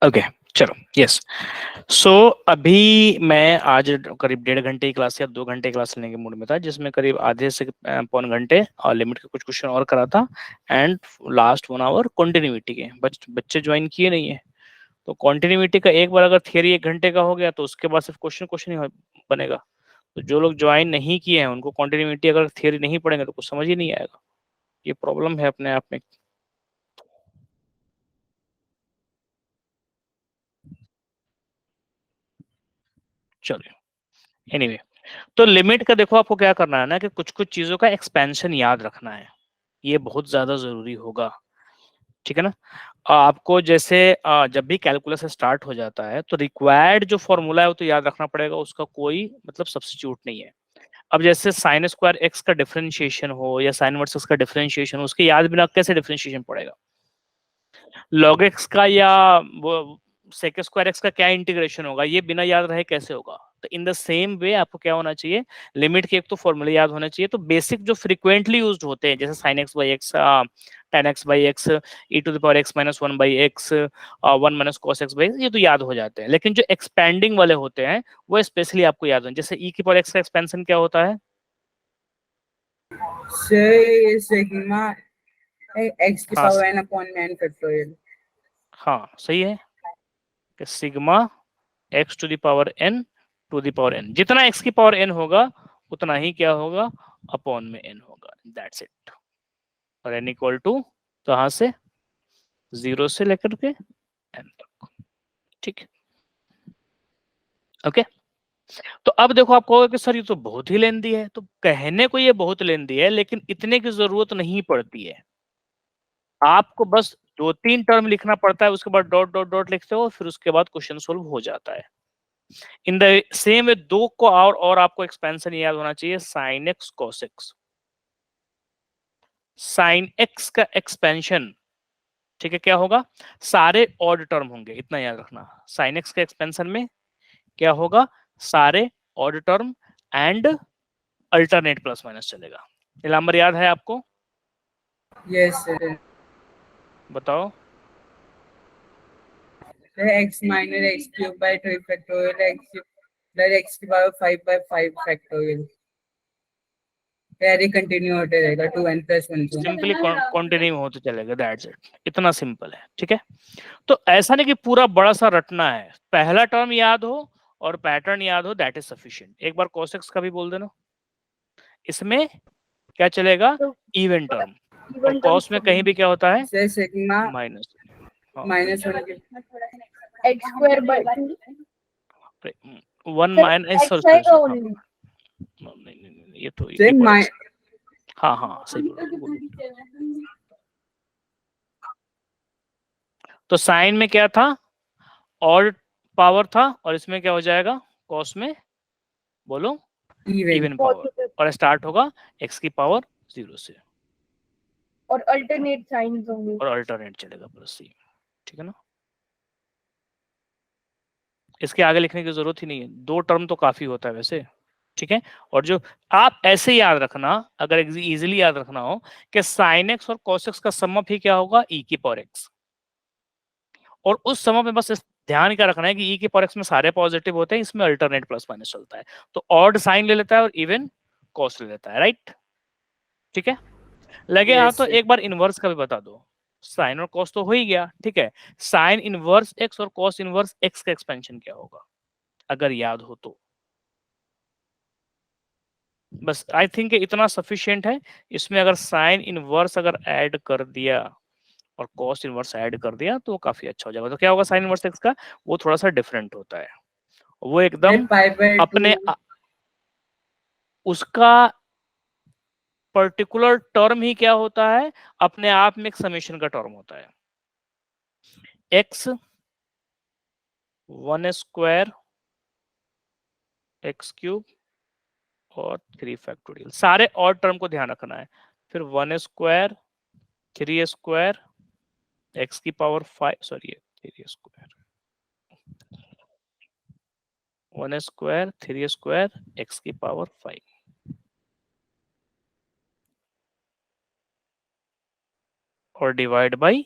Okay चलो yes. सो अभी मैं आज करीब 1.5 घंटे की क्लास या 2 घंटे क्लास लेने के मूड में था, जिसमें करीब आधे से पौन घंटे और लिमिट के कुछ क्वेश्चन और करा था, एंड लास्ट 1 आवर कंटिन्यूटी के। बच्चे ज्वाइन किए नहीं है, तो कंटिन्यूटी का एक बार अगर थियरी 1 घंटे का हो गया तो उसके बाद सिर्फ क्वेश्चन क्वेश्चन ही बनेगा। तो जो लोग ज्वाइन नहीं किए हैं उनको कंटिन्यूटी अगर थियरी नहीं पढ़ेंगे तो कुछ समझ ही नहीं आएगा। ये प्रॉब्लम है अपने आप में। चलिए एनीवे, तो लिमिट का देखो, आपको क्या करना है ना कि कुछ कुछ चीजों का एक्सपेंशन याद रखना है, ये बहुत ज्यादा जरूरी होगा। ठीक है ना। आपको जैसे जब भी कैलकुलस स्टार्ट हो जाता है तो रिक्वायर्ड जो फॉर्मूला है वो तो याद रखना पड़ेगा, उसका कोई मतलब सब्स्टिट्यूट नहीं है। अब जैसे साइन स्क्वायर एक्स का डिफरेंशिएशन हो या साइन वर्स एक्स का डिफरेंशिएशन हो, उसके याद बिना कैसे डिफरेंशिएशन पड़ेगा। लॉग एक्स का या वो सेक स्क्वायर एक्स का क्या इंटीग्रेशन होगा, ये बिना याद रहे कैसे होगा। तो इन द सेम वे आपको क्या होना चाहिए, लिमिट के एक तो फॉर्मूले याद होना चाहिए। तो बेसिक जो फ्रीक्वेंटली यूज्ड होते हैं जैसे sine x by x, tan x by x, e to the power x minus one by x, one minus cos x by, ये तो याद हो जाते हैं। लेकिन जो एक्सपेंडिंग वाले होते हैं वो स्पेशली आपको याद होना। जैसे ई की पावर एक्स का एक्सपेंशन क्या होता है, सिग्मा एक्स की हाँ power n upon n factorial. हाँ सही है कि sigma x to the power n to the power n, जितना एक्स की पावर एन होगा उतना ही क्या होगा, अपॉन में एन होगा। That's it. और एन इक्वल टू, तो यहां से 0 से लेकर के एन तक। ठीक है, ओके। तो अब देखो, आप कहोगे कि सर ये तो बहुत ही लेंदी है। तो कहने को ये बहुत लेंदी है, लेकिन इतने की जरूरत नहीं पड़ती है। आपको बस 2-3 टर्म लिखना पड़ता है, उसके बाद डॉट डॉट डॉट लिखते हो, फिर उसके बाद क्वेश्चन सोल्व हो जाता है। इन द सेम वे दो को और आपको एक्सपेंशन याद होना चाहिए, sine x cos x. Sign x का एक्सपेंशन, ठीक है, क्या होगा, सारे ऑड टर्म होंगे, इतना याद रखना। साइन एक्स के एक्सपेंशन में क्या होगा, सारे odd term and alternate plus minus चलेगा। ये नंबर याद है आपको, यस सर। बताओ। X minus x cube by 2 factorial x cube x की power 5 by 5 factorial. Carry continue होते रहेगा 2n प्लस 1 से। सिंपली कंटिन्यू होते चलेगा, दैट्स इट। इतना सिंपल है, ठीक है। तो ऐसा नहीं कि पूरा बड़ा सा रटना है, पहला टर्म याद हो और पैटर्न याद हो, दैट इज सफिशिएंट। एक बार cos x का भी बोल देना, इसमें क्या चलेगा, इवन टर्म। और cos में कहीं भी क्या होता है, सर सिग्मा माइनस। हाँ माइनस 1 के x square by one minus, x आएगा ओनली। नहीं, ये तो सर हाँ हाँ सही बोल रहे हो, बोलो। तो साइन में क्या था, ऑड पावर था, और इसमें क्या हो जाएगा, कॉस में, बोलो, इवन पावर। और स्टार्ट होगा एक्स की पावर 0 से, और अल्टरनेट साइंस होंगे। और अल्टरनेट चलेगा प्लस सी। ठीक है ना, इसके आगे लिखने की जरूरत ही नहीं है, 2 टर्म तो काफी होता है वैसे। ठीक है। और जो आप ऐसे याद रखना, अगर इजीली याद रखना हो कि साइन एक्स और कॉस एक्स का सम अप ही क्या होगा, ई की पावर एक्स। और उस समय में बस ध्यान क्या रखना है कि ई की पावर एक्स में सारे पॉजिटिव होते हैं, इसमें अल्टरनेट प्लस माइनस चलता है। तो ऑड साइन ले लेता है और इवन कॉस ले लेता है, राइट। ठीक है, लगे हाँ, तो एक बार इनवर्स का भी बता दो। साइन और कॉस तो हो ही गया, ठीक है। साइन इनवर्स एक्स और कॉस इनवर्स एक्स का एक्सपेंशन क्या होगा, अगर याद हो तो। बस आई थिंक इतना सफिशिएंट है। इसमें अगर साइन इनवर्स अगर ऐड कर दिया और कॉस इनवर्स ऐड कर दिया तो काफी अच्छा हो जाएगा। तो क्या होगा, साइन इनवर्स एक्स का वो थोड़ा सा डिफरेंट होता है, वो एकदम अपने उसका पर्टिकुलर टर्म ही क्या होता है, अपने आप में एक समेशन का टर्म होता है। एक्स 1 स्क्वायर एक्स क्यूब और 3 फैक्टोरियल, सारे और टर्म को ध्यान रखना है। फिर 1 स्क्वायर 3 स्क्वायर एक्स की power 5, sorry 3 square 1 square 3 square x की पावर 5 और डिवाइड बाई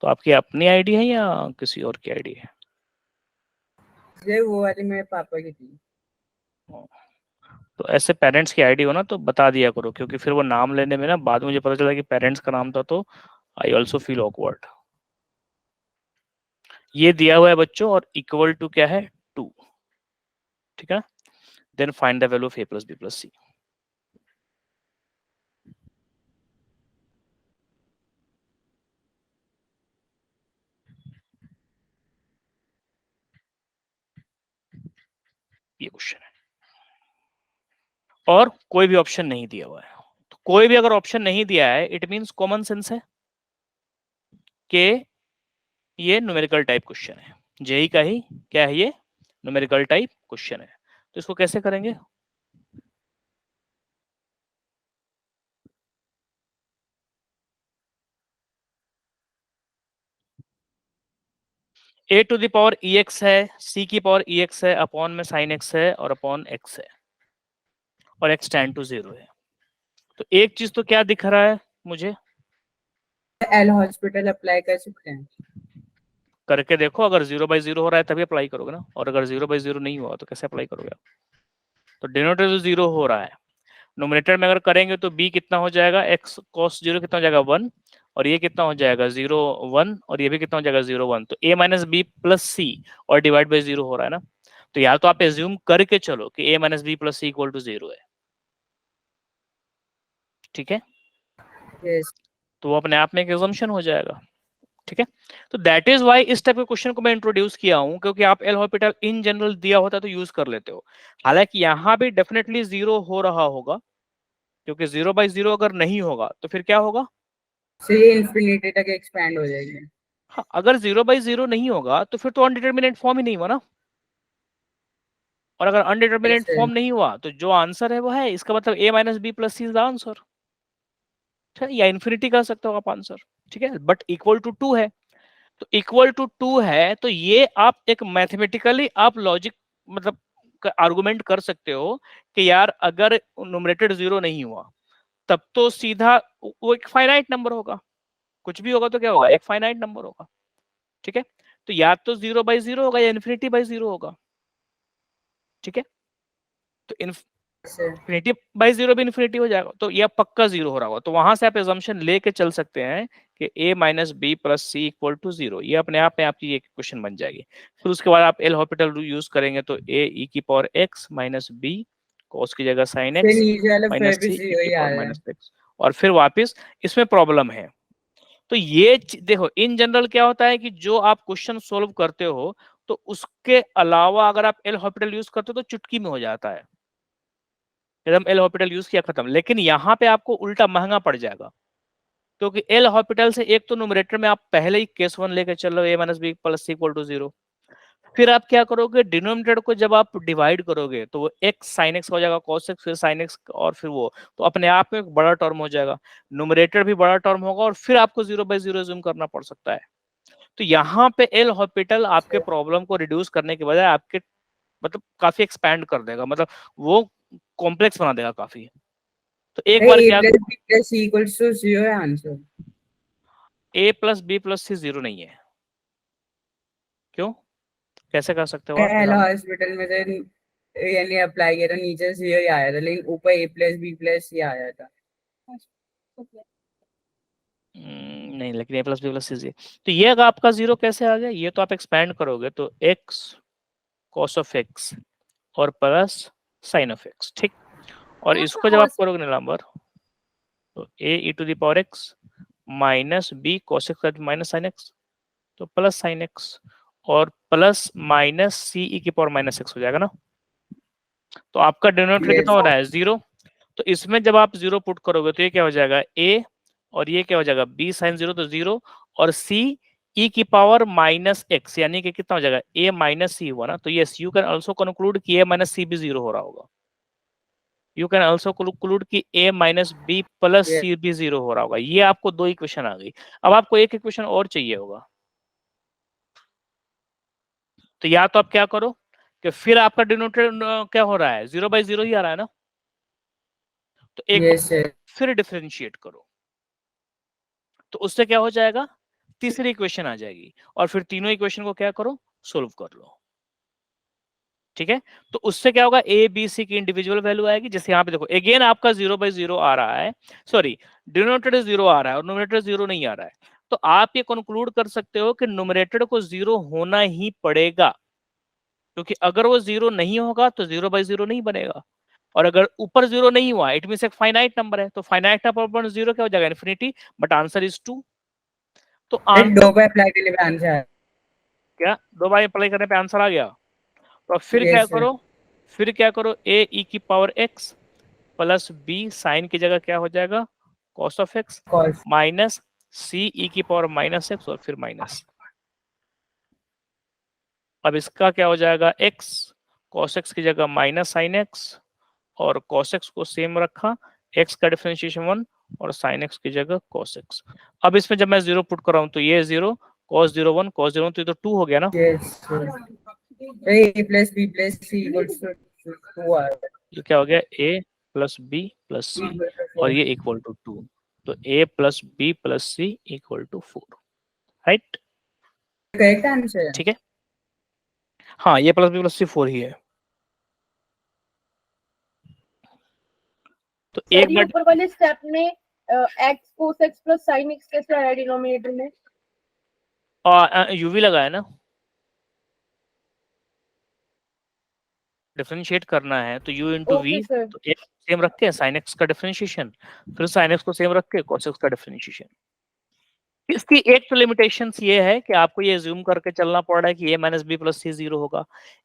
तो आपकी अपनी आईडी है या किसी और की आईडी है? ये वो वाली मेरे पापा की थी। तो ऐसे पेरेंट्स की आईडी हो ना तो बता दिया करो, क्योंकि फिर वो नाम लेने में ना बाद में मुझे पता चला कि पेरेंट्स का नाम था, तो आई ऑल्सो फील ऑकवर्ड। ये दिया हुआ है बच्चों, और इक्वल टू क्या है, 2। ठीक है, then find the value of a plus b plus c। ये क्वेश्चन है, और कोई भी ऑप्शन नहीं दिया हुआ है। तो कोई भी अगर ऑप्शन नहीं दिया है, इट मींस कॉमन सेंस है कि ये न्यूमेरिकल टाइप क्वेश्चन है। जेई का ही क्या है, ये न्यूमेरिकल टाइप क्वेश्चन है। तो इसको कैसे करेंगे? a to the power ex है, c की पावर ex है, अपॉन में sin x है, और अपॉन x है, और x टेंड टू 0 है। तो एक चीज तो क्या दिख रहा है मुझे, एल हॉस्पिटल अप्लाई कर सकते हैं। करके देखो, अगर 0/0 हो रहा है तभी अप्लाई करोगे ना, और अगर 0/0 नहीं हुआ तो कैसे अप्लाई करोगे आप? तो डिनोमिनेटर तो 0 हो रहा है, नोमिनेटर में अगर करेंगे तो b कितना हो जाएगा, x cos 0 कितना हो जाएगा 1, और ये कितना हो जाएगा 0 1, और ये भी कितना हो जाएगा 0 1। तो a minus b plus c, और डिवाइड बाई 0 हो रहा है ना। तो यार तो आप एज्यूम करके चलो कि a minus b plus c equal to 0 है। ठीक है, यस तो वो अपने आप में एक एजम्पशन हो जाएगा। ठीक है, तो दैट इज वाई इस टाइप के क्वेश्चन को मैं इंट्रोड्यूस किया हूं, क्योंकि आप एल हॉस्पिटल इन जनरल दिया होता तो यूज कर लेते हो। हालांकि यहां भी डेफिनेटली 0 हो रहा होगा, क्योंकि 0/0 अगर नहीं होगा तो फिर क्या होगा? तो ये इंफिनिटी तक एक्सपैंड हो जाएगी। हाँ, अगर 0/0 नहीं होगा तो फिर तो अनडिटरमिनेट फॉर्म ही नहीं हुआ ना, और अगर अनडिटरमिनेट ऐसे फॉर्म नहीं हुआ तो जो आंसर है वो है, इसका मतलब a minus b plus c is the answer. ठीक है, या इन्फिनिटी कर सकते हो आप आंसर। ठीक है, बट इक्वल टू 2 है, तो इक्वल टू 2 है, तो ये आप एक मैथमेटिकली आप लॉजिक मतलब आर्गुमेंट कर सकते हो कि यार अगर न्यूमरेटर 0 नहीं हुआ तब तो सीधा वो एक फाइनाइट नंबर होगा, कुछ भी होगा तो क्या होगा, एक फाइनाइट नंबर होगा। ठीक है, तो या तो 0/0 होगा या इन्फिनिटी/0 होगा। ठीक है, तो ऐसे इन्फिनिटी/0 भी इन्फिनिटी हो जाएगा, तो यह पक्का 0 हो रहा होगा। तो वहां से आप एजम्पशन लेके चल सकते हैं कि a minus b plus c equal to 0। ये अपने आप में आपकी एक क्वेश्चन बन जाएगी। फिर उसके बाद आप एल हॉस्पिटल यूज करेंगे तो a e की power x minus b cos की जगह sin फिर x नीचे वाला फिर माइनस भी सी e 0 की ही आ पावर रहा है। माइनस x, और फिर वापस इसमें प्रॉब्लम है। तो ये देखो, इन जनरल क्या होता है कि जो आप क्वेश्चन सोल्व करते हो तो उसके अलावा अगर आप एल हॉस्पिटल यूज करते हो तो चुटकी में हो जाता है, एकदम एल हॉस्पिटल यूज किया खत्म। लेकिन यहाँ पे आपको उल्टा महंगा पड़ जाएगा, क्योंकि एल हॉस्पिटल से एक तो न्यूमरेटर में आप पहले ही केस 1 लेकर चल रहे हो, a minus b plus c equal to 0। फिर आप क्या करोगे, डिनोमिनेटर को जब आप डिवाइड करोगे तो वो x sin x हो जाएगा, cos x फिर sin x, और फिर वो तो अपने आप में एक बड़ा टर्म हो जाएगा, न्यूमरेटर भी बड़ा टर्म होगा, और फिर आपको 0/0 जूम करना पड़ सकता है। तो यहाँ पे एल हॉस्पिटल आपके प्रॉब्लम को रिड्यूस करने के बजाय आपके मतलब काफी एक्सपैंड कर देगा, मतलब वो कॉम्प्लेक्स बना देगा काफी। तो एक बार a क्या, plus b plus c equals to 0 है आंसर। a plus b plus c 0 नहीं है, क्यों, कैसे कर सकते हो आप एल एग्जाम्पल? हॉस्पिटल में से यानी अप्लाई किया था, नीचे 0 ही आया था, लेकिन ऊपर a plus b plus c आया था। नहीं, लेकिन a प्लस बी प्लस सी, तो ये अगर आपका 0 कैसे आ गया, ये तो आप एक्सपैंड करोगे तो x cos ऑफ x और प्लस sin ऑफ x। ठीक, और इसको जब आप करोगे ना नंबर, तो a e to the power x minus b cos x minus sin x, तो प्लस sin x, और प्लस माइनस सी ई की पावर माइनस x हो जाएगा ना। तो आपका डिनोमिनेटर कितना यस हो रहा है 0, तो इसमें जब आप 0 पुट करोगे तो ये क्या हो जाएगा a, और ये क्या हो जाएगा b sin 0, तो 0, और c e की पावर माइनस x, यानी कि कितना हो जाएगा a माइनस सी हुआ ना। तो yes, you can also conclude कि a माइनस सी भी 0 हो रहा होगा। यू कैन ऑल्सो कंक्लूड कि a minus b plus yes c भी 0 हो रहा होगा। ये आपको 2 इक्वेशन आ गई। अब आपको एक इक्वेशन और चाहिए होगा, तो या तो आप क्या करो कि फिर आपका डिनोमिनेटर क्या हो रहा है, 0/0 ही आ रहा है ना, तो एक यस बार फिर डिफरेंशिएट करो, तो उससे क्या हो जाएगा, तीसरी इक्वेशन आ जाएगी और फिर तीनों इक्वेशन को क्या करो, सोल्व कर लो। ठीक है, तो उससे क्या होगा, ए बी सी की इंडिविजुअल वैल्यू आएगी। जैसे यहाँ पे देखो अगेन आपका 0/0 आ रहा है, सॉरी डिनोमिनेटर 0 आ रहा है और न्यूमरेटर 0 नहीं आ रहा है, तो आप ये कंक्लूड कर सकते हो कि न्यूमरेटर को 0 होना ही पड़ेगा, क्योंकि अगर वो 0 नहीं होगा तो 0/0 नहीं बनेगा, और अगर ऊपर 0 नहीं हुआ इट मींस एक फाइनाइट नंबर है, तो फाइनाइट नंबर पर 0 क्या हो जाएगा, इन्फिनिटी, बट आंसर इज 2। तो आंसर 2 बार अप्लाई करने पे आंसर क्या, 2 बार अप्लाई करने पे आंसर आ गया। तो फिर क्या Yes, sir. करो, फिर क्या करो, ए ई की power x plus b sine की जगह क्या हो जाएगा, cos of x, Cos. Minus c e की पावर माइनस एक्स और फिर माइनस। अब इसका क्या हो जाएगा, एक्स कॉस एक्स की जगह माइनस साइन एक्स, और कॉस एक्स को सेम रखा, एक्स का डिफरेंशिएशन 1 और साइन एक्स की जगह कॉस एक्स। अब इसमें जब मैं 0 पुट कर रहा हूं तो ये 0 cos 0 1 cos 0 1, तो ये तो 2 हो गया ना। Yes, sir. A plus B plus C equals to 2 R. ये क्या हो गया, a plus b plus c और ये इक्वल टू 2, तो a plus b plus c equal to 4, right. Correct answer. ठीक है, हाँ ये प्लस बी प्लस सी 4 ही है। तो सर एक ये बार ऊपर वाले स्टेप में x cos x plus sine x कैसे आया डिनोमिनेटर में? यूवी लगा है ना, डिफरेंशिएट करना है तो u into v, okay sir. तो एक सेम रख के साइन एक्स का डिफरेंशिएशन, फिर साइन एक्स को सेम रख के cos एक्स का डिफरेंशिएशन। इसकी एक तो लिमिटेशंस ये है कि आपको ये ज्यूम करके चलना पड़ रहा है कि a minus b plus c 0 होगा,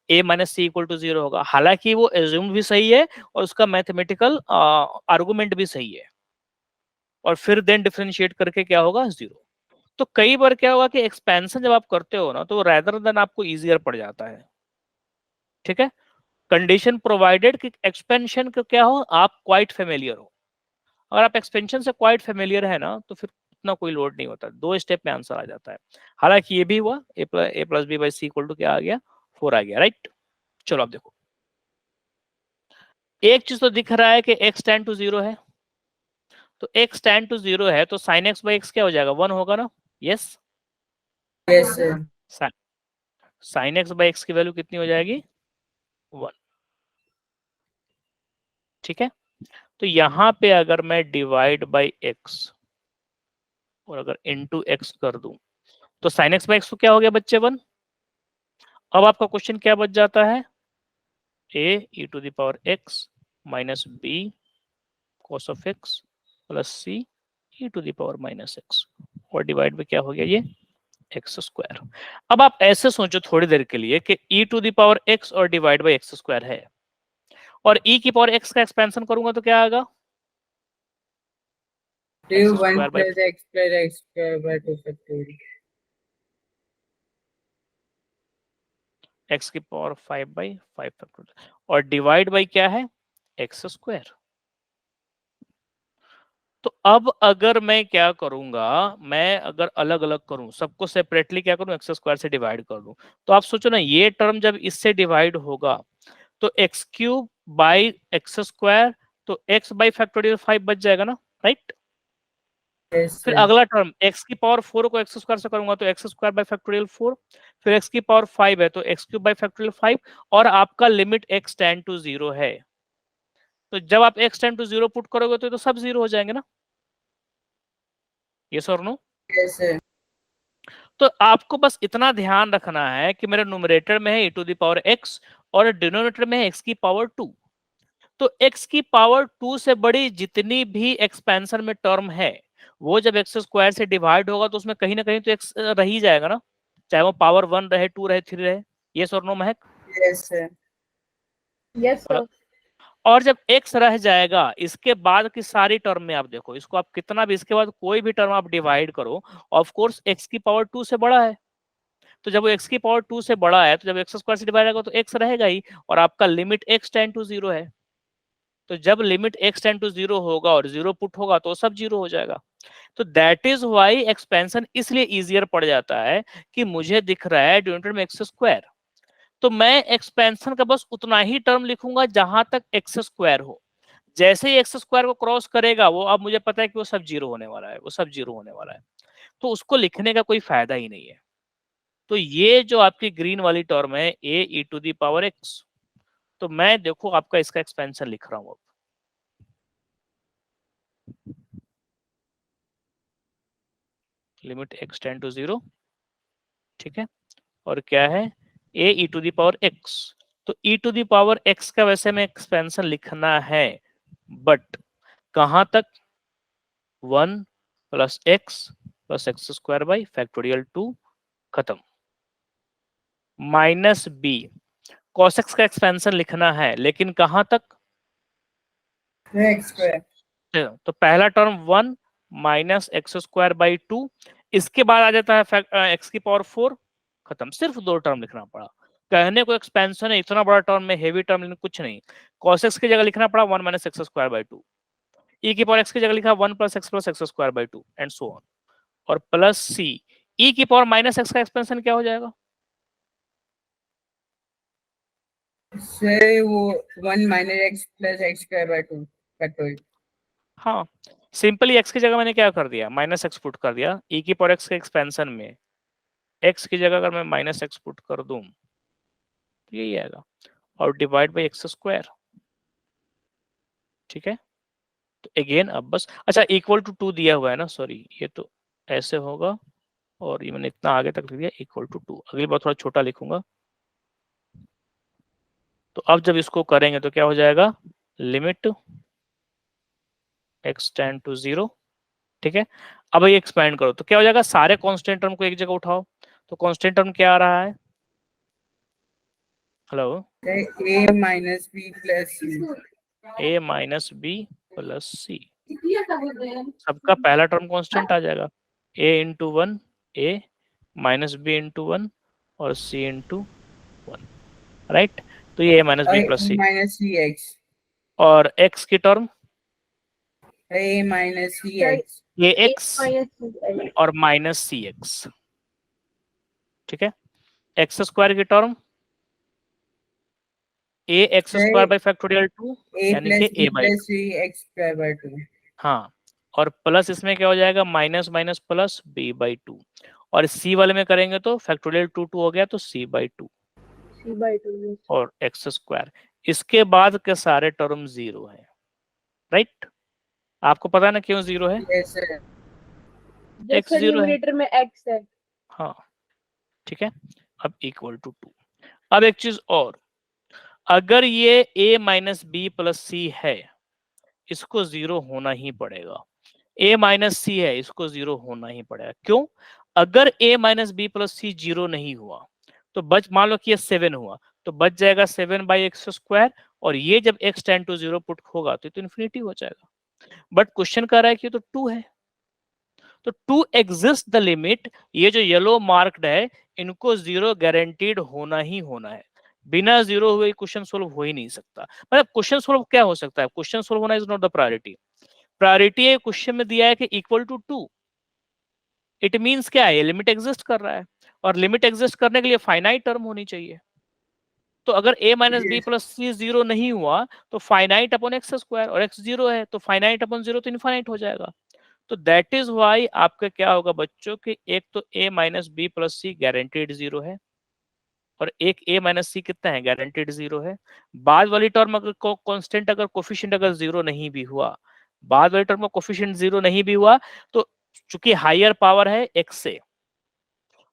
a minus c equal to 0 होगा, हालांकि वो एज्यूम भी सही है और उसका मैथमेटिकल आर्गुमेंट भी सही है, और फिर देन डिफरेंशिएट करके क्या होगा 0। तो कई बार क्या होगा कि एक्सपेंशन जब आप करते हो ना तो रेदर देन आपको इजियर पड़ जाता है। ठीक है, कंडीशन प्रोवाइडेड कि एक्सपेंशन को क्या हो, आप क्वाइट फेमिलियर हो। अगर आप एक्सपेंशन से क्वाइट फेमिलियर है ना तो फिर इतना कोई लोड नहीं होता, 2 स्टेप में आंसर आ जाता है। हालांकि ये भी हुआ, a plus b by c equal to क्या आ गया, 4 आ गया, राइट। चलो अब देखो, एक चीज तो दिख रहा है कि x टेंड टू 0 है, तो x टेंड टू 0 है तो sin x बाई x क्या हो जाएगा, 1 होगा ना, yes. Yes, sir. sin x by x की वैल्यू कितनी हो जाएगी, 1। ठीक है, तो यहां पे अगर मैं डिवाइड बाई x और अगर इनटू x कर दूं तो sin x बाई x तो क्या हो गया बच्चे, 1। अब आपका क्वेश्चन क्या बच जाता है, a e to the power x minus b cos of x plus c e to the power minus x, और डिवाइड में क्या हो गया ये एक्स स्क्वायर। अब आप ऐसे सोचो थोड़ी देर के लिए कि e to the power x और डिवाइड बाई एक्स स्क्वायर है, और e की पावर x का एक्सपेंशन करूंगा तो क्या आएगा, Do x 1 square by plus x square by 2 factorial. x की पावर 5/5 फैक्टोरियल और डिवाइड बाई क्या है, एक्स स्क्वायर। तो अब अगर मैं क्या करूंगा, मैं अगर अलग अलग करूं, सबको सेपरेटली क्या करूं, एक्स स्क्वायर से डिवाइड कर दूं, तो आप सोचो ना ये टर्म जब इससे डिवाइड होगा तो x cube by x square, तो एक्स बाई फैक्टोरियल 5 बच जाएगा ना, राइट। Yes, फिर sir. अगला टर्म एक्स की पावर 4 को एक्स स्क्वायर से करूंगा तो एक्स स्क्वायर बाई फैक्टोरियल 4, फिर एक्स की पावर 5 है तो एक्स क्यूब बाई फैक्टोरियल 5, और आपका लिमिट एक्स टेंड टू 0 है। तो जब आप एक्स टेंड टू 0 पुट करोगे तो सब 0 हो जाएंगे ना, यस और नो। Yes, sir. तो आपको बस इतना ध्यान रखना है कि मेरे न्यूमरेटर में है e to the power x और डिनोमिनेटर में है x की पावर 2। तो x की पावर 2 से बड़ी जितनी भी एक्सपेंशन में टर्म है वो जब एक्स स्क्वायर से डिवाइड होगा तो उसमें कहीं ना कहीं तो x रह ही जाएगा ना, चाहे वो पावर 1 रहे 2 रहे 3 रहे, यस और नो महक। Yes, sir. Yes sir. और जब x रह जाएगा इसके बाद की सारी टर्म में आप देखो, इसको आप कितना भी इसके बाद कोई भी टर्म आप डिवाइड करो, ऑफ कोर्स x की पावर 2 से बड़ा है, तो जब वो x की पावर 2 से बड़ा है तो जब एक्स स्क्वायर से डिवाइड होगा तो x रहेगा ही, और आपका लिमिट x टेंड टू 0 है, तो जब लिमिट x टेंड टू 0 होगा और 0 पुट होगा तो सब 0 हो जाएगा। तो दैट इज व्हाई एक्सपेंशन इसलिए इजियर पड़ जाता है कि मुझे दिख रहा है डिनोमिनेटर में एक्स स्क्वायर, तो मैं एक्सपेंशन का बस उतना ही टर्म लिखूंगा जहां तक एक्स स्क्वायर हो, जैसे ही एक्स स्क्वायर को क्रॉस करेगा वो अब मुझे पता है कि वो सब 0 होने वाला है, वो सब 0 होने वाला है। तो उसको लिखने का कोई फायदा ही नहीं है। तो ये जो आपकी ग्रीन वाली टर्म है ए ई टू दी पावर एक्स, तो मैं देखो आपका इसका एक्सपेंशन लिख रहा हूं अब। लिमिट एक्स टेंड टू 0, ठीक है, और क्या है ए ई टू दी पावर एक्स। तो ई टू दी पावर एक्स का वैसे में एक्सपेंशन लिखना है, बट कहां तक, 1 plus x square by factorial 2, खत्म। माइनस बी कॉस एक्स का एक्सपेंशन लिखना है, लेकिन कहां तक, एक्स स्क्वायर। तो पहला term 1 minus x square by 2, इसके बाद आ जाता है एक्स की पावर 4, खत्म। सिर्फ 2 टर्म लिखना पड़ा। कहने को एक्सपेंशन है, इतना बड़ा टर्म में हेवी टर्म लेकिन कुछ नहीं। cos x की जगह लिखना पड़ा 1 minus x square by 2, e की पावर x की जगह लिखा 1 plus x square by 2 and so on, और प्लस c e की पावर माइनस एक्स का एक्सपेंशन क्या हो जाएगा, से वो 1 minus x plus x square by 2 factorial. हाँ सिंपली x की जगह मैंने क्या कर दिया, माइनस एक्स पुट कर दिया। e की पावर x के एक्सपेंशन में x की जगह अगर मैं माइनस एक्स पुट कर दूं तो यही आएगा, और डिवाइड बाई एक्स स्क्वायर, ठीक है। तो अगेन अब बस, अच्छा इक्वल टू 2 दिया हुआ है ना, सॉरी ये तो ऐसे होगा, और ये मैंने इतना आगे तक लिख दिया इक्वल टू 2, अगली बार थोड़ा छोटा लिखूंगा। तो अब जब इसको करेंगे तो क्या हो जाएगा, लिमिट x टेंड टू 0, ठीक है। अब ये एक्सपेंड करो तो क्या हो जाएगा, सारे कांस्टेंट टर्म को एक जगह उठाओ, तो कांस्टेंट टर्म क्या आ रहा है, hello, a minus b plus c. a minus b plus c, सबका पहला टर्म कांस्टेंट आ जाएगा, a into 1 a minus b into 1 और c इंटू 1, राइट। तो ये a minus b plus c, minus c x, और x की term a minus c x, a x और माइनस सी एक्स, ठीक है। एक्स स्क्वायर की term a x square by factorial 2 ए यानी प्लस कि b a by 2, plus c x square by 2। हाँ, और प्लस इसमें क्या हो जाएगा, minus minus plus b by 2, और c वाले में करेंगे तो फैक्टोरियल 2 2 हो गया तो c बाई 2 और एक्स स्क्वायर। इसके बाद के सारे टर्म 0 है, राइट। आपको पता है ना क्यों 0 है, यस सर, x 0 है, न्यूमरेटर में x है। हाँ ठीक है। अब इक्वल टू 2, अब एक चीज और, अगर ये a माइनस बी प्लस सी है, इसको 0 होना ही पड़ेगा। a माइनस सी है, इसको 0 होना ही पड़ेगा। क्यों, अगर a minus b plus c 0 नहीं हुआ तो बच, मान लो कि ये 7 हुआ तो बच जाएगा 7 बाई एक्स स्क्वायर, और ये जब x टेंड टू 0 पुट होगा तो इन्फिनिटी हो जाएगा। बट क्वेश्चन कर रहा है कि तो 2 है, तो टू एग्जिस्ट द लिमिट, ये जो येलो मार्क्ड है इनको 0 गारंटीड होना ही होना है। बिना 0 हुए क्वेश्चन सोल्व हो ही नहीं सकता। मतलब क्वेश्चन सोल्व क्या हो सकता है, क्वेश्चन सोल्व होना is not the priority. Priority question में दिया है कि इक्वल टू 2, इट मींस क्या है, लिमिट एग्जिस्ट कर रहा है, और लिमिट एग्जिस्ट करने के लिए फाइनाइट टर्म होनी चाहिए। तो अगर a minus b plus c 0 नहीं हुआ तो फाइनाइट अपॉन एक्स स्क्वायर, और x 0 है तो फाइनाइट अपॉन 0 तो इनफाइनाइट हो जाएगा। तो दैट इज वाई आपका क्या होगा बच्चों कि एक तो a minus b plus c guaranteed 0 है, और एक a माइनस सी कितना है, गारंटीड 0 है। बाद वाली टर्म अगर कांस्टेंट अगर कोफिशिएंट अगर 0 नहीं भी हुआ, बाद वाली टर्म का कोफिशिएंट 0 नहीं भी हुआ, तो चूंकि हायर पावर है x से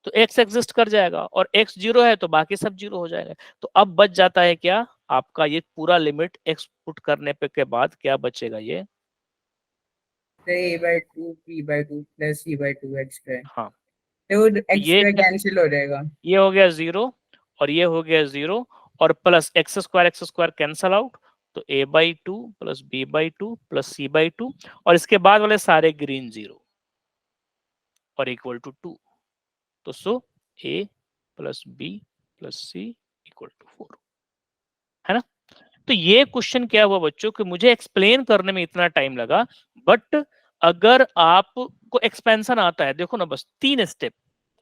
तो x एग्जिस्ट कर जाएगा, और x 0 है तो बाकी सब 0 हो जाएगा। तो अब बच जाता है क्या आपका, ये पूरा लिमिट x पुट करने पे के बाद क्या बचेगा, ये a by 2 p by 2 plus c by 2 x square. हाँ, तो तो x ये स्क्वायर कैंसिल हो जाएगा, ये हो गया 0 और ये हो गया 0, और plus x square cancel out, तो a by 2 plus b by 2 plus c by 2, और इसके बाद वाले सारे ग्रीन 0 और इक्वल टू 2। तो so a plus b plus c equal to 4, है ना। तो ये क्वेश्चन क्या हुआ बच्चों कि मुझे एक्सप्लेन करने में इतना टाइम लगा, बट अगर आपको एक्सपेंशन आता है, देखो ना बस 3 स्टेप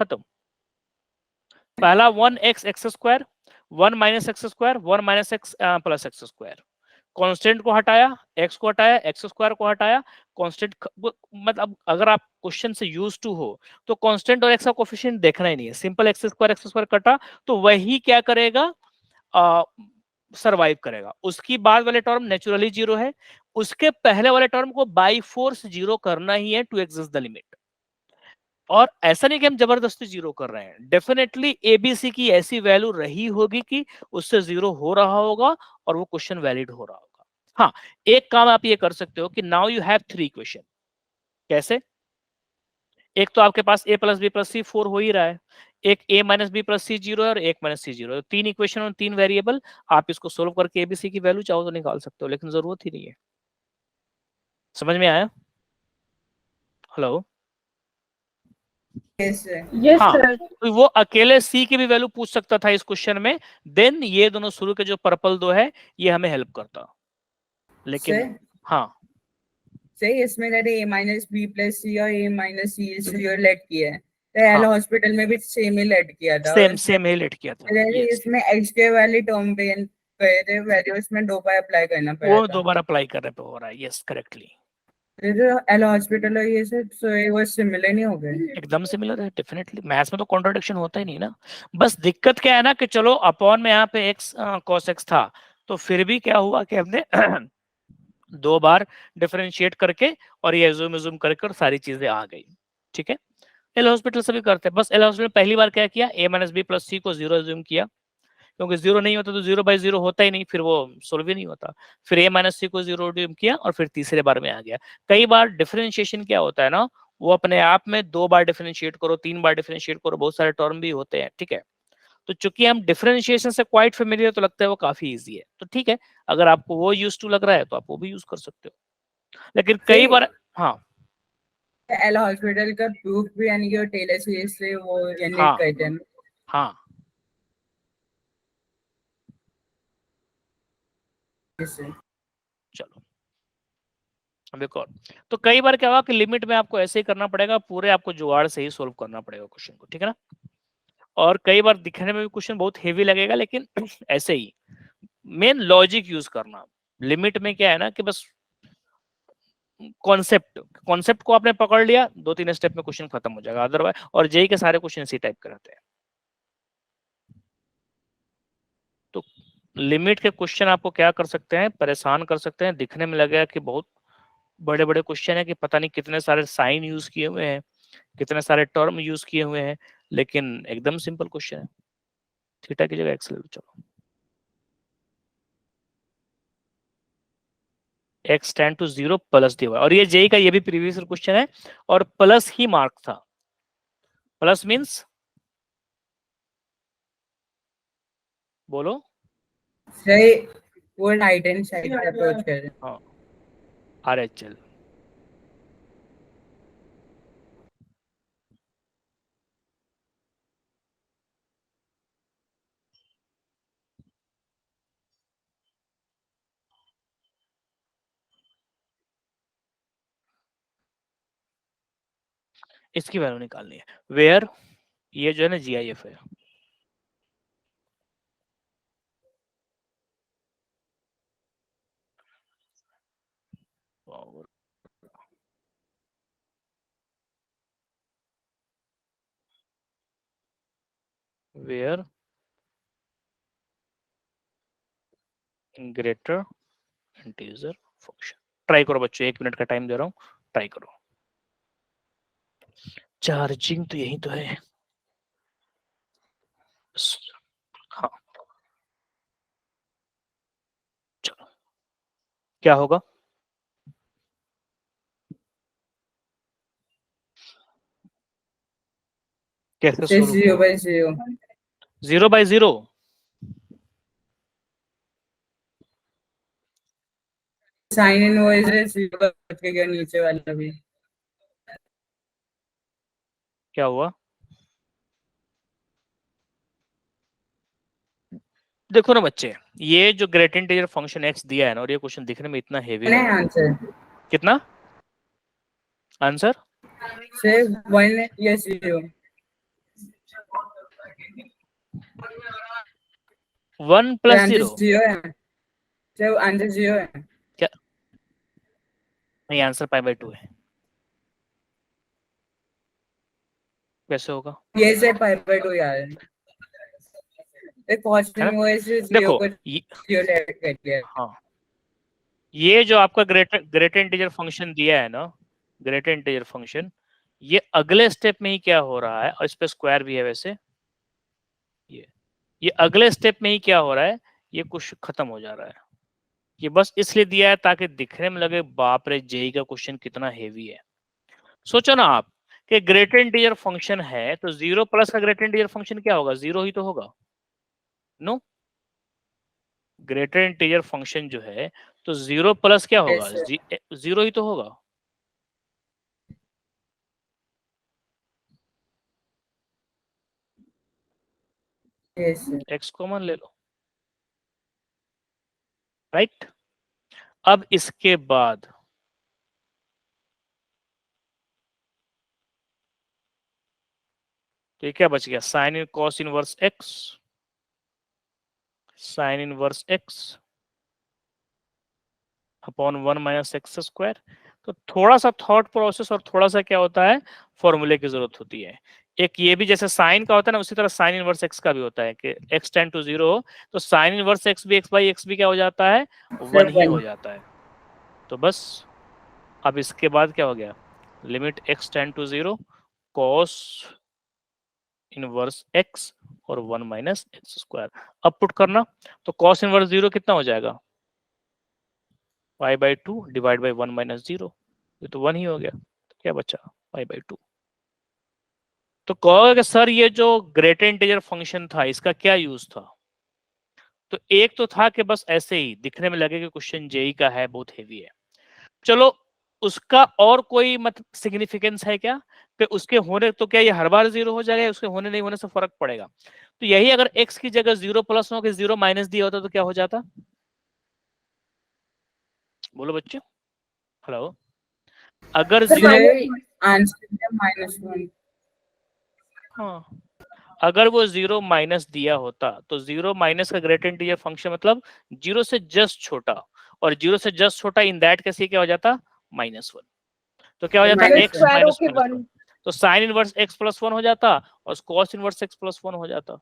खत्म। पहला 1 x x square, 1 minus x square, 1 minus x plus x square, constant को हटाया, एक्स को हटाया, एक्स स्क्वायर को हटाया, कांस्टेंट मतलब अगर आप क्वेश्चन से यूज टू हो तो कांस्टेंट और एक्स का कोफिशिएंट देखना ही नहीं है, सिंपल एक्स स्क्वायर कटा तो वही क्या करेगा, सरवाइव करेगा। उसकी बाद वाले टर्म नेचुरली जीरो है, उसके पहले वाले टर्म को बाई फोर्स जीरो करना ही है टू एग्जिस्ट द लिमिट। और ऐसा नहीं कि हम जबरदस्ती जीरो कर रहे हैं, डेफिनेटली एबीसी की ऐसी वैल्यू रही होगी कि उससे जीरो हो रहा होगा और वो क्वेश्चन वैलिड हो रहा होगा। हाँ, एक काम आप ये कर सकते हो कि नाउ यू हैव 3 क्वेश्चन। कैसे? एक तो आपके पास a plus b plus c 4 हो ही रहा है, एक a minus b plus c 0 है और एक माइनस सी 0 है। 3 इक्वेशन और 3 वेरिएबल, आप इसको सोल्व करके एबीसी की वैल्यू चाहो तो निकाल सकते हो, लेकिन जरूरत ही नहीं है। समझ में आया? हेलो? Yes, sir. Yes, हाँ, sir. तो वो अकेले सी की भी वैल्यू पूछ सकता था इस क्वेश्चन में, देन ये दोनों शुरू के जो पर्पल दो है ये हमें हेल्प करता, लेकिन Sir, हाँ सही इसमें that a minus b plus c और a minus c zero let किया है, तो एल हाँ हॉस्पिटल में भी सेम ही लेट किया था। सेम और सेम ही लेट किया था। अरे यस, इसमें एक्स के वाली टर्म पे गए थे वैल्यूज में दो बार अप्लाई करना पड़ा वो था। दोबारा अप्लाई करने पे हो रहा है। यस, करेक्टली, ये जो एल हॉस्पिटल है ये सब so ये वो सिमिलर नहीं हो गए। एकदम सिमिलर है। डेफिनेटली मैथ्स में तो कॉन्ट्रडिक्शन होता ही नहीं ना। बस दिक्कत क्या है ना कि चलो अपॉन में यहाँ पे एक्स cos x था, तो फिर भी क्या हुआ कि हमने दो बार डिफरेंशिएट करके और ये एज्यूम करके और सारी चीजें आ गई। ठीक है, एल हॉस्पिटल से भी करते हैं। बस एल हॉस्पिटल पहली बार क्या किया, a माइनस बी प्लस सी को जीरो एज्यूम किया, क्योंकि जीरो नहीं होता तो जीरो बाई जीरो होता ही नहीं, फिर वो सोल्व ही नहीं होता। फिर a माइनस सी को जीरो एज्यूम किया और फिर तीसरे बार में आ गया। कई बार डिफरेंशिएशन क्या होता है ना, वो अपने आप में दो बार डिफरेंशिएट करो, तीन बार डिफरेंशिएट करो, बहुत सारे टर्म भी होते हैं। ठीक है, तो चूंकि हम डिफरेंशिएशन से क्वाइट फेमिलियर, तो लगता है वो काफी इजी है। तो ठीक है, अगर आपको वो यूज टू लग रहा है तो आप वो भी यूज कर सकते हो, लेकिन कई बार हाँ एल हॉस्पिटल का प्रूफ भी यानी कि टेलर सीरीज से वो जनरेट हाँ करते हैं। हाँ इससे चलो अब एक और। तो कई बार क्या हुआ कि लिमिट में आपको ऐसे ही करना पड़ेगा, पूरे आपको जुगाड़ से ही सोल्व करना पड़ेगा क्वेश्चन को। ठीक है ना? और कई बार दिखने में भी क्वेश्चन बहुत हेवी लगेगा, लेकिन ऐसे ही मेन लॉजिक यूज करना। लिमिट में क्या है ना कि बस कॉन्सेप्ट कॉन्सेप्ट को आपने पकड़ लिया, 2-3 स्टेप में क्वेश्चन खत्म हो जाएगा अदरवाइज। और जेई के सारे क्वेश्चन इसी टाइप के रहते हैं। तो लिमिट के क्वेश्चन आपको क्या कर सकते हैं, परेशान कर सकते हैं। दिखने में लगेगा कि बहुत बड़े बड़े क्वेश्चन है, कि पता नहीं कितने सारे साइन यूज किए हुए हैं, कितने सारे टर्म यूज किए हुए हैं, लेकिन एकदम सिंपल क्वेश्चन है। थीटा की जगह एक्स ले लो, चलो x tend to 0 plus dy। और ये जेई का ये भी प्रीवियस क्वेश्चन है और प्लस ही मार्क था। प्लस मींस बोलो। सही वो राइट हैंड साइड पे अप्रोच कर रहे हैं। हाँ, अरे चल इसकी वैल्यू निकालनी है। वेयर ये जो है ना जीआईएफ है, where greater integer function. Try करो बच्चों, 1 मिनट का टाइम दे रहा हूँ, ट्राई करो। चार्जिंग तो यही तो है। हाँ चलो, क्या होगा? कैसे से सोल्व जीरो होगा? बाई जीरो 0/0 साइन इनवर्स है जीरो बच के गया नीचे वाला भी। क्या हुआ? देखो ना बच्चे, ये जो ग्रेट इंटीजर फंक्शन एक्स दिया है ना, और ये क्वेश्चन दिखने में इतना हेवी है लग रहा है। आंसर कितना आंसर? से 1 या 0 1 तो + आंसर 0 0 है। जो आंसर 0 है। क्या नहीं, आंसर π/2 है। कैसे होगा? ये से π/2 यार, एक क्वेश्चन है ना? में वो ऐसे 0 देखो को 0 लेट कर दिया। हाँ, ये जो आपका ग्रेटर इंटीजर फंक्शन दिया है ना, ग्रेटर इंटीजर फंक्शन, ये अगले स्टेप में ही क्या हो रहा है, और इस पे स्क्वायर भी है वैसे, ये अगले स्टेप में ही क्या हो रहा है, ये कुछ खत्म हो जा रहा है। ये बस इसलिए दिया है ताकि दिखने में लगे बाप रे जेई का क्वेश्चन कितना हेवी है। सोचो ना आप कि ग्रेटर इंटीजर फंक्शन है तो 0 प्लस का ग्रेटर इंटीजर फंक्शन क्या होगा? 0 ही तो होगा। नो, ग्रेटर इंटीजर फंक्शन जो है तो 0 प्लस क्या होगा? Yes, sir. 0 ही तो होगा। Yes, sir. एक्स कॉमन ले लो, राइट। अब इसके बाद तो ये क्या बच गया? Sine in cos inverse x, sine inverse x upon 1 minus x square. तो थोड़ा सा थॉट प्रोसेस और थोड़ा सा क्या होता है, फॉर्मूले की जरूरत होती है। एक ये भी जैसे साइन का होता है ना, उसी तरह साइन इनवर्स एक्स का भी होता है कि एक्स टेंड टू 0 हो तो साइन इनवर्स एक्स भी एक्स बाई एक्स भी क्या हो जाता है? 1 ही हो जाता है। तो बस अब इसके बाद क्या हो गया? Limit x tend to 0 cos inverse x और 1 माइनस एक्स स्क्वायर। अब पुट करना तो कॉस इनवर्स 0 कितना हो जाएगा? π/2 डिवाइड बाई 1 माइनस 0, ये तो 1 ही हो गया। तो क्या बचा? π/2। तो कहोगे कि सर ये जो ग्रेटर इंटीजर फंक्शन था इसका क्या यूज था? तो एक तो था कि बस ऐसे ही दिखने में लगे कि क्वेश्चन जेई का है, बहुत हेवी है। चलो उसका और कोई मतलब सिग्निफिकेंस है क्या कि उसके होने तो क्या ये हर बार 0 हो जाएगा, उसके होने नहीं होने से फर्क पड़ेगा? तो यही अगर x की जगह 0 प्लस हो के 0 माइनस दिया होता तो क्या हो जाता? बोलो बच्चों, हेलो। अगर Sir, जीरो, आंसर -1। हाँ, अगर वो 0 माइनस दिया होता तो 0 माइनस का ग्रेटर इंटीजर फंक्शन मतलब 0 से जस्ट छोटा, और 0 से जस्ट छोटा इन दैट केस ये क्या हो जाता? -1। तो क्या हो जाता? Minus x square माइनस होके -1। 1. तो साइन इनवर्स x प्लस 1 हो जाता और कॉस इनवर्स x प्लस 1 हो जाता।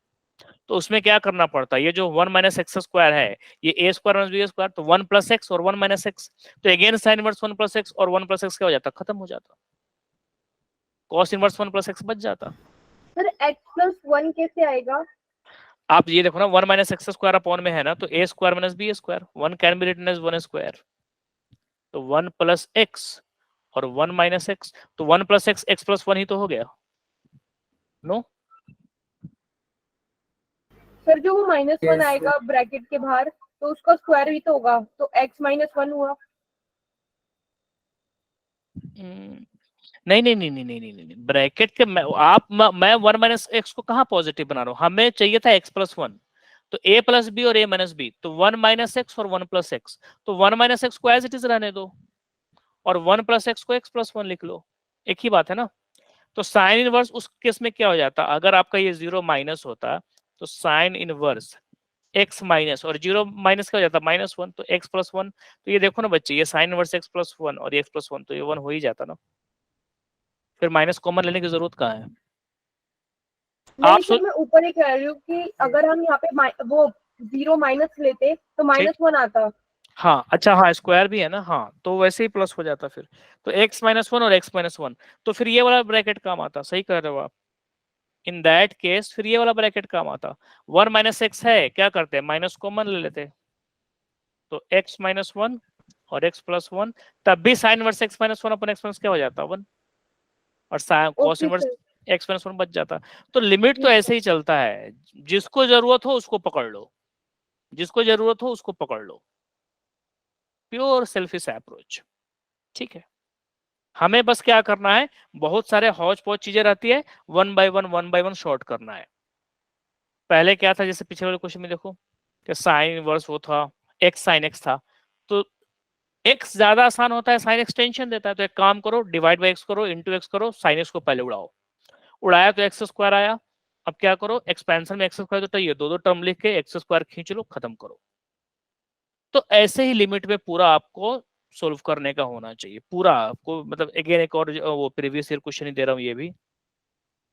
तो उसमें क्या करना पड़ता? ये जो 1 माइनस एक्स स्क्वायर है, ये a square minus b square, तो 1 प्लस एक्स और 1 माइनस एक्स, तो again sine inverse 1 plus x और 1 प्लस एक्स क्या हो जाता? खत्म हो जाता। कॉस इनवर्स 1 प्लस एक्स बच जाता। Sir, x plus 1 कैसे आएगा? आप ये देखो ना, 1 माइनस एक्स स्क्वायर अपॉन में है ना, तो a square minus b square, 1 can be written as 1 square. तो 1 प्लस एक्स और 1 माइनस एक्स, तो 1 प्लस एक्स एक्स प्लस 1 ही तो हो गया। नो, सर जो वो -1 Yes, आएगा ब्रैकेट के बाहर तो उसका स्क्वायर भी तो होगा, तो x -1 हुआ। नहीं नहीं नहीं नहीं नहीं नहीं नहीं, ब्रैकेट के मैं 1 माइनस एक्स को कहाँ पॉजिटिव बना रहा हूँ? हमें चाहिए था x प्लस 1, तो a प्लस बी और a माइनस बी, तो 1 माइनस एक्स और 1 प्लस एक्स, तो 1 माइनस एक्स को एज इट इज रहने दो और 1 प्लस एक्स को x प्लस 1 लिख लो, एक ही बात है ना। तो साइन इनवर्स उस केस में क्या हो जाता? अगर आपका ये 0 माइनस होता तो साइन इनवर्स x माइनस और 0 माइनस क्या हो जाता? -1, तो x प्लस 1। तो ये देखो ना बच्चे, ये साइन इनवर्स x प्लस 1 और ये x प्लस 1, तो ये 1 हो ही जाता ना, फिर माइनस कॉमन लेने की जरूरत कहाँ है? नहीं आप सर, मैं ऊपर ही कह रही हूँ कि अगर हम यहाँ पे वो 0 माइनस लेते तो ठीक, -1 आता। हाँ अच्छा, हाँ स्क्वायर भी है ना, हाँ तो वैसे ही प्लस हो जाता फिर। तो x माइनस 1 और x माइनस 1, तो फिर ये वाला ब्रैकेट काम आता। सही कह रहे हो आप। इन दैट केस फिर ये वाला ब्रैकेट काम आता। 1 माइनस एक्स है, क्या करते हैं? माइनस कॉमन ले लेते, तो x माइनस 1 और x प्लस 1, तब भी साइन इनवर्स x माइनस 1 अपन x माइनस क्या हो जाता? 1, और sine cos okay inverse sir. x minus 1 बच जाता। तो लिमिट तो ऐसे ही चलता है, जिसको जरूरत हो उसको पकड़ लो, जिसको जरूरत हो उसको पकड़ लो। प्योर सेल्फिश अप्रोच, ठीक है। हमें बस क्या करना है, बहुत सारे हौच पौच चीजें रहती है, वन बाय वन शॉर्ट करना है। पहले क्या था, जैसे पिछले वाले क्वेश्चन में देखो कि साइन इनवर्स वो था, एक्स साइन एक्स था, तो एक्स ज्यादा आसान होता है, साइन एक्स टेंशन देता है। तो एक काम करो, डिवाइड बाई एक्स करो, इंटू एक्स करो, साइन एक्स को पहले उड़ाओ। उड़ाया तो एक्स स्क्वायर आया। अब क्या करो, एक्सपेंशन में एक्स स्क्वायर तो ये दो दो टर्म लिख के एक्स स्क्वायर खींच लो, खत्म करो। तो ऐसे ही लिमिट में पूरा आपको सोल्व करने का होना चाहिए पूरा आपको, मतलब अगेन एक और वो प्रीवियस ईयर क्वेश्चन ही दे रहा हूँ ये भी,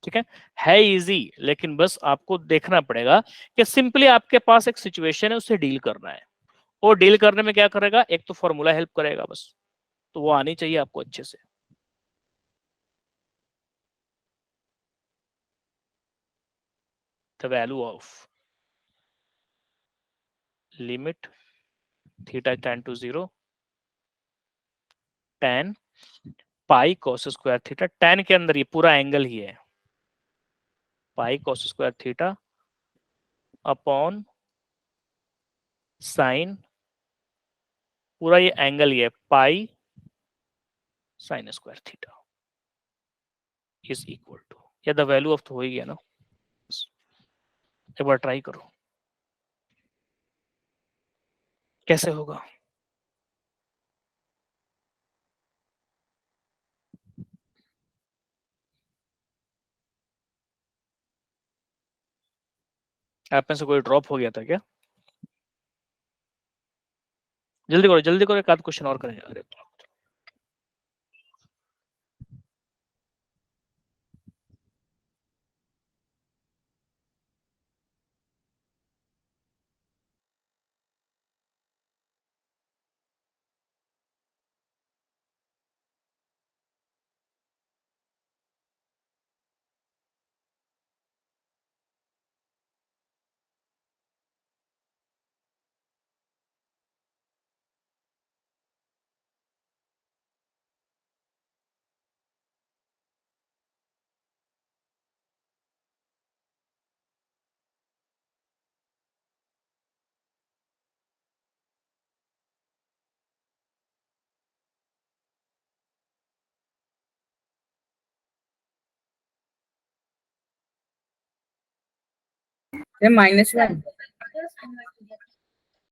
ठीक है इजी, लेकिन बस आपको देखना पड़ेगा कि सिंपली आपके पास एक सिचुएशन है, उससे डील करना है। और डील करने में क्या करेगा, एक तो फॉर्मूला हेल्प करेगा बस, तो वो आनी चाहिए आपको अच्छे से। The value of limit theta tend to 0 tan pi cos square theta, tan के अंदर ये पूरा एंगल ही है, pi cos square theta upon sine, पूरा ये एंगल ही है, pi sine square theta is equal to, या द वैल्यू ऑफ तो हो ही गया ना, एक बार ट्राई करो कैसे होगा। आप में से कोई ड्रॉप हो गया था क्या? जल्दी करो, एक आध क्वेश्चन और करेंगे। अरे -1